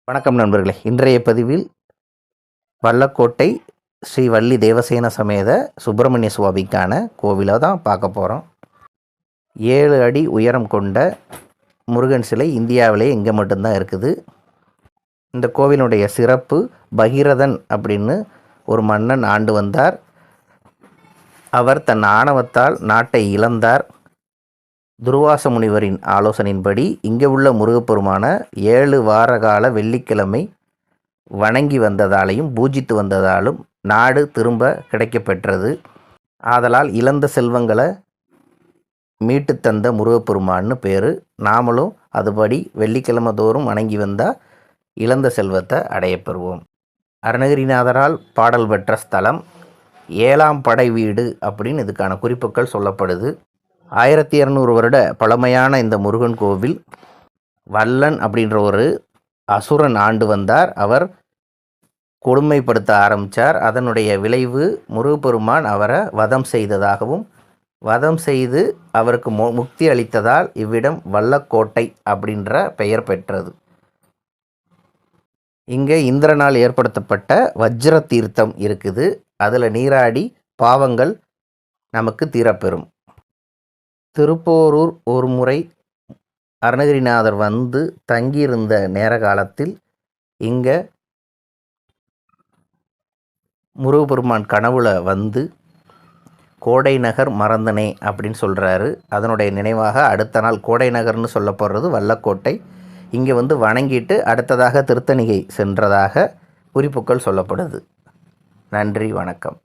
வணக்கம் நண்பர்களே. இன்றைய பதிவில் வல்லக்கோட்டை ஸ்ரீ வள்ளி தேவசேன சமேத சுப்பிரமணிய சுவாமிக்கான கோவிலை தான் பார்க்க போகிறோம். 7 அடி உயரம் கொண்ட முருகன் சிலை இந்தியாவிலே இங்கே மட்டும்தான் இருக்குது. இந்த கோவிலுடைய சிறப்பு, பகீரதன் அப்படின்னு ஒரு மன்னன் ஆண்டு வந்தார். அவர் தன் ஆணவத்தால் நாட்டை இழந்தார். துர்வாச முனிவரின் ஆலோசனையின்படி இங்கே உள்ள முருகப்பெருமான 7 வார கால வெள்ளிக்கிழமை வணங்கி வந்ததாலையும் பூஜித்து வந்ததாலும் நாடு திரும்ப கிடைக்கப்பெற்றது. ஆதலால் இழந்த செல்வங்களை மீட்டு தந்த முருகப்பெருமான்னு பேர். நாமளும் அதுபடி வெள்ளிக்கிழமை தோறும் வணங்கி வந்தால் இழந்த செல்வத்தை அடையப்பெறுவோம். அருணகிரிநாதரால் பாடல் பெற்ற ஸ்தலம் 7ஆம் படை வீடு அப்படின்னு இதுக்கான குறிப்புகள் சொல்லப்படுது. 1200 வருட பழமையான இந்த முருகன் கோவில் வல்லன் அப்படின்ற ஒரு அசுரன் ஆண்டு வந்தார். அவர் கொடுமைப்படுத்த ஆரம்பித்தார். அதனுடைய விளைவு முருகப்பெருமான் அவரை வதம் செய்ததாகவும், வதம் செய்து அவருக்கு முக்தி அளித்ததால் இவ்விடம் வல்லக்கோட்டை அப்படின்ற பெயர் பெற்றது. இங்கே இந்திரனால் ஏற்படுத்தப்பட்ட வஜ்ர தீர்த்தம் இருக்குது. அதில் நீராடி பாவங்கள் நமக்கு தீரப்பெறும். திருப்போரூர் ஒரு முறை அருணகிரிநாதர் வந்து தங்கியிருந்த நேர காலத்தில் இங்கே முருகப்பெருமான் கனவுல வந்து கோடை நகர் மறந்தனே அப்படின்னு சொல்கிறாரு. அதனுடைய நினைவாக அடுத்த நாள் கோடை நகர்னு சொல்லப்படுறது வல்லக்கோட்டை. இங்கே வந்து வணங்கிட்டு அடுத்ததாக திருத்தணிகை சென்றதாக குறிப்புகள் சொல்லப்படுது. நன்றி, வணக்கம்.